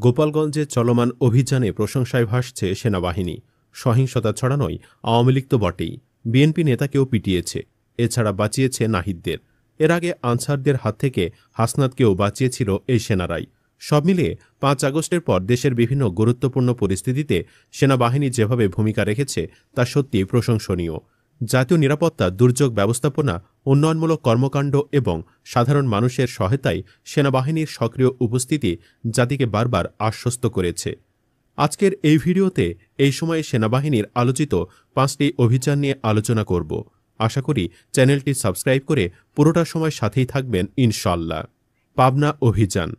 গোপালগঞ্জে চলমান অভিযানে প্রশংসায় ভাসছে সেনাবাহিনী। সহিংসতা ছড়ানোয় আওয়ামী লীগ তো বটেই, বিএনপি নেতাকেও পিটিয়েছে, এছাড়া বাঁচিয়েছে নাহিদদের। এর আগে আনসারদের হাত থেকে হাসনাতকেও বাঁচিয়েছিল এই সেনারাই। সব মিলিয়ে ৫ আগস্টের পর দেশের বিভিন্ন গুরুত্বপূর্ণ পরিস্থিতিতে সেনাবাহিনী যেভাবে ভূমিকা রেখেছে তা সত্যি প্রশংসনীয়। জাতীয় নিরাপত্তা, দুর্যোগ ব্যবস্থাপনা, উন্নয়নমূলক কর্মকাণ্ড এবং সাধারণ মানুষের সহায়তায় সেনাবাহিনীর সক্রিয় উপস্থিতি জাতিকে বারবার আশ্বস্ত করেছে। আজকের এই ভিডিওতে এই সময়ে সেনাবাহিনীর আলোচিত ৫টি অভিযান নিয়ে আলোচনা করব। আশা করি চ্যানেলটি সাবস্ক্রাইব করে পুরোটা সময় সাথেই থাকবেন ইনশাল্লাহ। পাবনা অভিযান।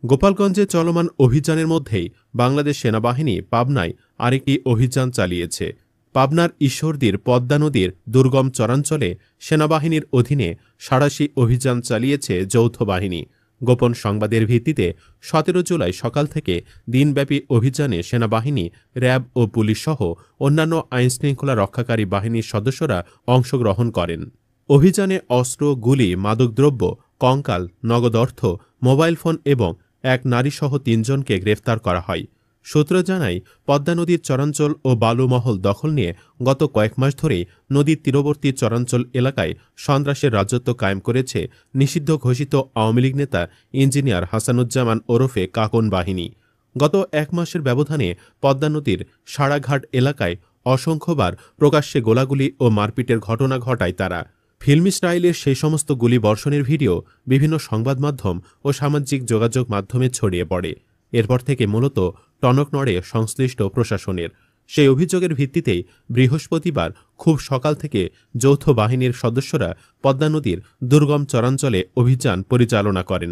গোপালগঞ্জে চলমান অভিযানের মধ্যেই বাংলাদেশ সেনাবাহিনী পাবনায় আরেকটি অভিযান চালিয়েছে। পাবনার ঈশ্বরদীর পদ্মা নদীর দুর্গম চরাঞ্চলে সেনাবাহিনীর অধীনে সাঁড়াশি অভিযান চালিয়েছে যৌথ বাহিনী। গোপন সংবাদের ভিত্তিতে ১৭ জুলাই সকাল থেকে দিনব্যাপী অভিযানে সেনাবাহিনী, র্যাব ও পুলিশ সহ অন্যান্য আইনশৃঙ্খলা রক্ষাকারী বাহিনীর সদস্যরা অংশগ্রহণ করেন। অভিযানে অস্ত্র, গুলি, মাদকদ্রব্য, কঙ্কাল, নগদ অর্থ, মোবাইল ফোন এবং এক নারীসহ ৩ জনকে গ্রেফতার করা হয়। সূত্র জানায়, পদ্মা নদীর চরাঞ্চল ও বালুমহল দখল নিয়ে গত কয়েক মাস ধরেই নদীর তীরবর্তী চরাঞ্চল এলাকায় সন্ত্রাসের রাজত্ব কায়েম করেছে নিষিদ্ধ ঘোষিত আওয়ামী লীগ নেতা ইঞ্জিনিয়ার হাসানুজ্জামান ওরফে কাকন বাহিনী। গত ১ মাসের ব্যবধানে পদ্মা নদীর সাড়াঘাট এলাকায় অসংখ্যবার প্রকাশ্যে গোলাগুলি ও মারপিটের ঘটনা ঘটায় তারা। ফিল্মি স্টাইলের সেই সমস্ত গুলি বর্ষণের ভিডিও বিভিন্ন সংবাদ মাধ্যম ও সামাজিক যোগাযোগ মাধ্যমে ছড়িয়ে পড়ে। এরপর থেকে মূলত টনক নড়ে সংশ্লিষ্ট প্রশাসনের। সেই অভিযোগের ভিত্তিতেই বৃহস্পতিবার খুব সকাল থেকে যৌথ বাহিনীর সদস্যরা পদ্মা নদীর দুর্গম চরাঞ্চলে অভিযান পরিচালনা করেন।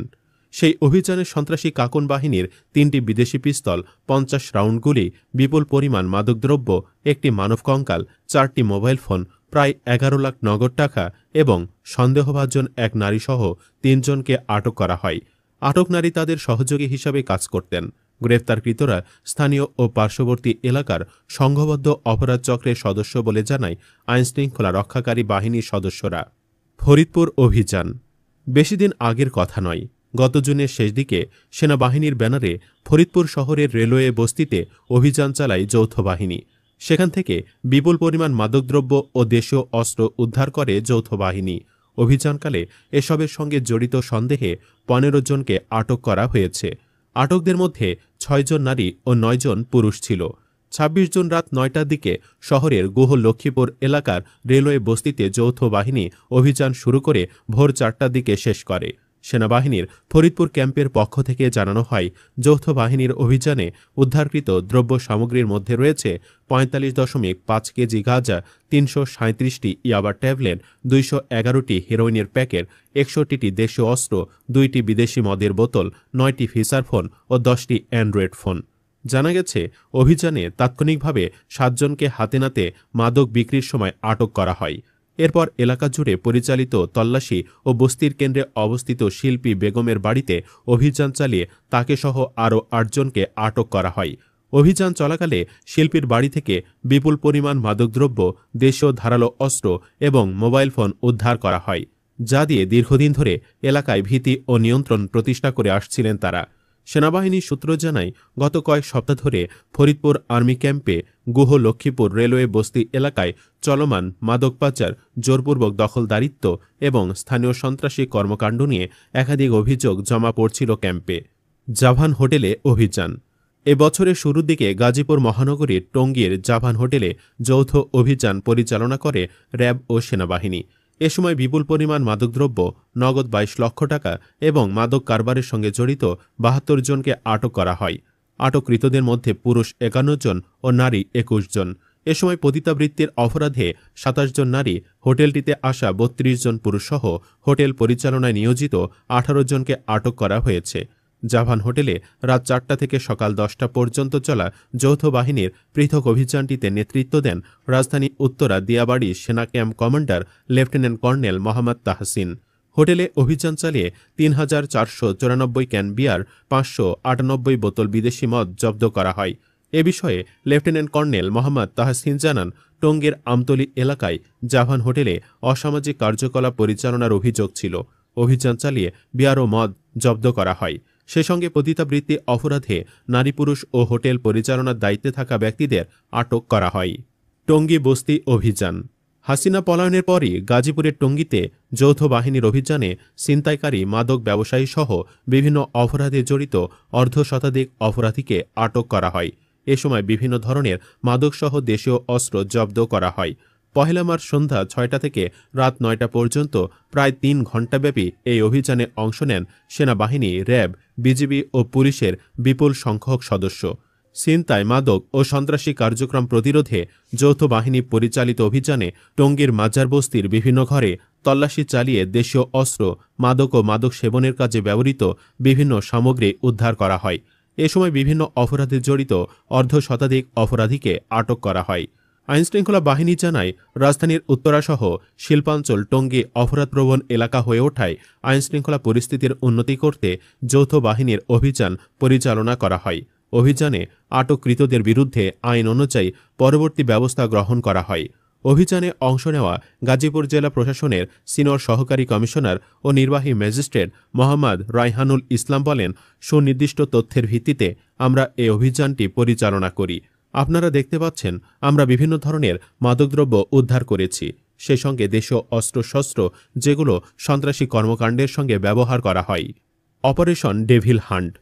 সেই অভিযানে সন্ত্রাসী কাকন বাহিনীর ৩টি বিদেশি পিস্তল, ৫০ রাউন্ড গুলি, বিপুল পরিমাণ মাদকদ্রব্য, একটি মানব কঙ্কাল, 4টি মোবাইল ফোন, প্রায় ১১ লাখ নগদ টাকা এবং সন্দেহভাজন এক নারীসহ ৩ জনকে আটক করা হয়। আটক নারী তাদের সহযোগী হিসাবে কাজ করতেন। গ্রেফতারকৃতরা স্থানীয় ও পার্শ্ববর্তী এলাকার সংঘবদ্ধ অপরাধ চক্রের সদস্য বলে জানায় আইনশৃঙ্খলা রক্ষাকারী বাহিনীর সদস্যরা। ফরিদপুর অভিযান। বেশিদিন আগের কথা নয়, গত জুনের শেষ দিকে সেনাবাহিনীর ব্যানারে ফরিদপুর শহরের রেলওয়ে বস্তিতে অভিযান চালায় যৌথ বাহিনী। সেখান থেকে বিপুল পরিমাণ মাদকদ্রব্য ও দেশীয় অস্ত্র উদ্ধার করে যৌথ বাহিনী। অভিযানকালে এসবের সঙ্গে জড়িত সন্দেহে ১৫ জনকে আটক করা হয়েছে। আটকদের মধ্যে ৬ জন নারী ও ৯ জন পুরুষ ছিল। ২৬ জুন রাত ৯টার দিকে শহরের গুহ লক্ষ্মীপুর এলাকার রেলওয়ে বস্তিতে যৌথ বাহিনী অভিযান শুরু করে ভোর ৪টার দিকে শেষ করে। সেনাবাহিনীর ফরিদপুর ক্যাম্পের পক্ষ থেকে জানানো হয়, যৌথ বাহিনীর অভিযানে উদ্ধারকৃত দ্রব্য সামগ্রীর মধ্যে রয়েছে ৪৫.৫ কেজি গাঁজা, ৩৩৭টি ইয়াবা ট্যাবলেট, ২১১টি হেরোইনের প্যাকেট, ৬১টি দেশীয় অস্ত্র, ২টি বিদেশি মদের বোতল, ৯টি ফিচার ফোন ও 10টি অ্যান্ড্রয়েড ফোন। জানা গেছে, অভিযানে তাৎক্ষণিকভাবে ৭ জনকে হাতে নাতে মাদক বিক্রির সময় আটক করা হয়। এরপর এলাকা জুড়ে পরিচালিত তল্লাশি ও বস্তির কেন্দ্রে অবস্থিত শিল্পী বেগমের বাড়িতে অভিযান চালিয়ে তাকে সহ আরও ৮ জনকে আটক করা হয়। অভিযান চলাকালে শিল্পীর বাড়ি থেকে বিপুল পরিমাণ মাদকদ্রব্য, দেশীয় ধারালো অস্ত্র এবং মোবাইল ফোন উদ্ধার করা হয়, যা দিয়ে দীর্ঘদিন ধরে এলাকায় ভীতি ও নিয়ন্ত্রণ প্রতিষ্ঠা করে আসছিলেন তারা। সেনাবাহিনী সূত্র জানায়, গত কয়েক সপ্তাহ ধরে ফরিদপুর আর্মি ক্যাম্পে গুহ লক্ষ্মীপুর রেলওয়ে বস্তি এলাকায় চলমান মাদক পাচার, জোরপূর্বক দখলদারিত্ব এবং স্থানীয় সন্ত্রাসী কর্মকাণ্ড নিয়ে একাধিক অভিযোগ জমা পড়ছিল ক্যাম্পে। জাভান হোটেলে অভিযান। এ বছরের শুরুর দিকে গাজীপুর মহানগরীর টঙ্গীর জাভান হোটেলে যৌথ অভিযান পরিচালনা করে র্যাব ও সেনাবাহিনী। এ সময় বিপুল পরিমাণ মাদকদ্রব্য, নগদ ২২ লক্ষ টাকা এবং মাদক কারবারের সঙ্গে জড়িত ৭২ জনকে আটক করা হয়। আটককৃতদের মধ্যে পুরুষ ৫১ জন ও নারী ২১ জন। এ সময় পতিতাবৃত্তির অপরাধে ২৭ জন নারী, হোটেলটিতে আসা ৩২ জন পুরুষসহ হোটেল পরিচালনায় নিয়োজিত ১৮ জনকে আটক করা হয়েছে। জাভান হোটেলে রাত ৪টা থেকে সকাল ১০টা পর্যন্ত চলা যৌথ বাহিনীর পৃথক অভিযানটিতে নেতৃত্ব দেন রাজধানী উত্তরা দিয়াবাড়ি সেনা camp commander lieutenant colonel Mohammad Tahsin. হোটেলে অভিযান চালিয়ে ৩,৪৯৪ ক্যান বিয়ার, ৫৯৮ বোতল বিদেশি মদ জব্দ করা হয়। এ বিষয়ে লেফটেন্যান্ট কর্নেল মোহাম্মদ তাহসিন জানান, টঙ্গীর আমতলী এলাকায় জাভান হোটেলে অসামাজিক কার্যকলাপ পরিচালনার অভিযোগ ছিল। অভিযান চালিয়ে বিয়ার ও মদ জব্দ করা হয়। সে সঙ্গে পতিতাবৃত্তি অপরাধে নারী পুরুষ ও হোটেল পরিচালনার দায়িত্বে থাকা ব্যক্তিদের আটক করা হয়। টঙ্গী বস্তি অভিযান। হাসিনা পলায়নের পরই গাজীপুরের টঙ্গীতে যৌথ বাহিনীর অভিযানে ছিনতাইকারী মাদক ব্যবসায়ী সহ বিভিন্ন অপরাধে জড়িত অর্ধশতাধিক অপরাধীকে আটক করা হয়। এ সময় বিভিন্ন ধরনের মাদকসহ দেশীয় অস্ত্র জব্দ করা হয়। ১ মার্চ সন্ধ্যা ৬টা থেকে রাত ৯টা পর্যন্ত প্রায় ৩ ঘণ্টাব্যাপী এই অভিযানে অংশ নেন সেনাবাহিনী, র্যাব, বিজিবি ও পুলিশের বিপুল সংখ্যক সদস্য। ছিনতাই, মাদক ও সন্ত্রাসী কার্যক্রম প্রতিরোধে যৌথ বাহিনী পরিচালিত অভিযানে টঙ্গীর মাজার বস্তির বিভিন্ন ঘরে তল্লাশি চালিয়ে দেশীয় অস্ত্র, মাদক ও মাদক সেবনের কাজে ব্যবহৃত বিভিন্ন সামগ্রী উদ্ধার করা হয়। এ সময় বিভিন্ন অপরাধে জড়িত অর্ধশতাধিক অপরাধীকে আটক করা হয়। আইনশৃঙ্খলা বাহিনী জানায়, রাজধানীর উত্তরাসহ শিল্পাঞ্চল টঙ্গী অপরাধপ্রবণ এলাকা হয়ে ওঠায় আইনশৃঙ্খলা পরিস্থিতির উন্নতি করতে যৌথ বাহিনীর অভিযান পরিচালনা করা হয়। অভিযানে আটককৃতদের বিরুদ্ধে আইন অনুযায়ী পরবর্তী ব্যবস্থা গ্রহণ করা হয়। অভিযানে অংশ নেওয়া গাজীপুর জেলা প্রশাসনের সিনিয়র সহকারী কমিশনার ও নির্বাহী ম্যাজিস্ট্রেট মোহাম্মদ রায়হানুল ইসলাম বলেন, সুনির্দিষ্ট তথ্যের ভিত্তিতে আমরা এই অভিযানটি পরিচালনা করি। আপনারা দেখতে পাচ্ছেন, আমরা বিভিন্ন ধরনের মাদকদ্রব্য উদ্ধার করেছি, সেই সঙ্গে দেশীয় অস্ত্রশস্ত্র যেগুলো সন্ত্রাসী কর্মকাণ্ডের সঙ্গে ব্যবহার করা হয়। Operation devil hunt.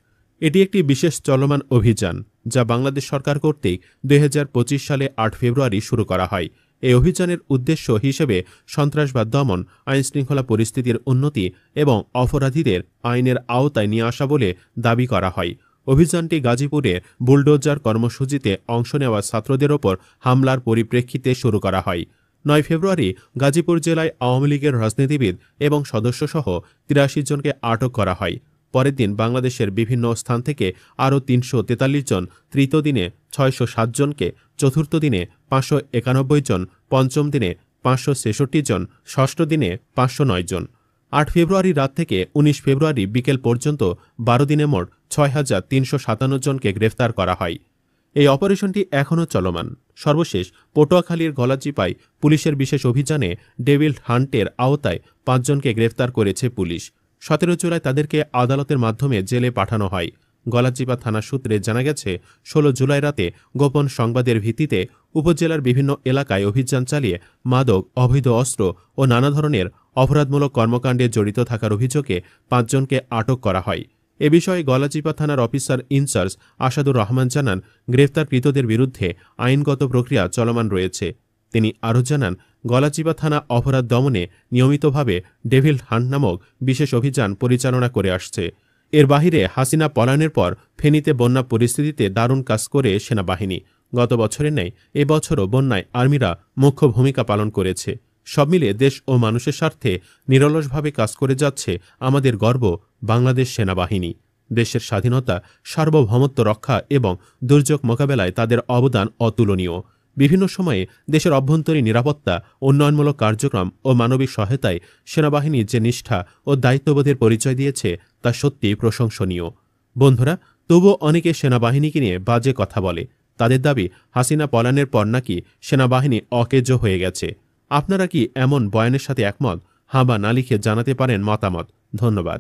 এটি একটি বিশেষ চলমান অভিযান যা বাংলাদেশ সরকার কর্তৃক ২০২৫ সালে ৮ ফেব্রুয়ারি শুরু করা হয়। এই অভিযানের উদ্দেশ্য হিসেবে সন্ত্রাসবাদ দমন, আইনশৃঙ্খলা পরিস্থিতির উন্নতি এবং অপরাধীদের আইনের আওতায় নিয়ে আসা বলে দাবি করা হয়। অভিযানটি গাজীপুরে বুলডোজার কর্মসূচিতে অংশ নেওয়া ছাত্রদের ওপর হামলার পরিপ্রেক্ষিতে শুরু করা হয়। ৯ ফেব্রুয়ারি গাজীপুর জেলায় আওয়ামী লীগের রাজনীতিবিদ এবং সদস্যসহ ৮৩ জনকে আটক করা হয়। পরের দিন বাংলাদেশের বিভিন্ন স্থান থেকে আরও ৩৪৩ জন, তৃতীয় দিনে ৬০৭ জনকে, চতুর্থ দিনে ৫৯১ জন, পঞ্চম দিনে ৫৬৬ জন, ষষ্ঠ দিনে ৫০৯ জন। ৮ ফেব্রুয়ারি রাত থেকে ১৯ ফেব্রুয়ারি বিকেল পর্যন্ত ১২ দিনে মোট ৬৩৫৭ জনকে গ্রেফতার করা হয়। এই অপারেশনটি এখনও চলমান। সর্বশেষ পটুয়াখালীর গলাচিপায় পুলিশের বিশেষ অভিযানে ডেভিল হান্টের আওতায় ৫ জনকে গ্রেফতার করেছে পুলিশ। ১৭ জুলাই তাদেরকে আদালতের মাধ্যমে জেলে পাঠানো হয়। গলাচিপা থানা সূত্রে জানা গেছে, ১৬ জুলাই রাতে গোপন সংবাদের ভিত্তিতে উপজেলার বিভিন্ন এলাকায় অভিযান চালিয়ে মাদক, অবৈধ অস্ত্র ও নানা ধরনের অপরাধমূলক কর্মকাণ্ডে জড়িত থাকার অভিযোগে ৫ জনকে আটক করা হয়। এ বিষয়ে গলাচিপা থানার অফিসার ইনচার্জ আসাদুর রহমান জানান, গ্রেফতারকৃতদের বিরুদ্ধে আইনগত প্রক্রিয়া চলমান রয়েছে। তিনি আরও জানান, গলাচিপা থানা অপরাধ দমনে নিয়মিতভাবে ডেভিল হান্ট নামক বিশেষ অভিযান পরিচালনা করে আসছে। এর বাহিরে হাসিনা পলায়নের পর ফেনীতে বন্যা পরিস্থিতিতে দারুণ কাজ করে সেনাবাহিনী। গত বছরের ন্যায় এবছরও বন্যায় আর্মিরা মুখ্য ভূমিকা পালন করেছে। সব মিলে দেশ ও মানুষের স্বার্থে নিরলসভাবে কাজ করে যাচ্ছে আমাদের গর্ব বাংলাদেশ সেনাবাহিনী। দেশের স্বাধীনতা, সার্বভৌমত্ব রক্ষা এবং দুর্যোগ মোকাবেলায় তাদের অবদান অতুলনীয়। বিভিন্ন সময়ে দেশের অভ্যন্তরীণ নিরাপত্তা, উন্নয়নমূলক কার্যক্রম ও মানবিক সহায়তায় সেনাবাহিনী যে নিষ্ঠা ও দায়িত্ববোধের পরিচয় দিয়েছে তা সত্যিই প্রশংসনীয়। বন্ধুরা, তবুও অনেকে সেনাবাহিনীকে নিয়ে বাজে কথা বলে। তাদের দাবি, হাসিনা পলায়নের পর নাকি সেনাবাহিনী অকেজো হয়ে গেছে। আপনারা কি এমন বয়ানের সাথে একমত? হাঁ বা না লিখে জানাতে পারেন মতামত। ধন্যবাদ।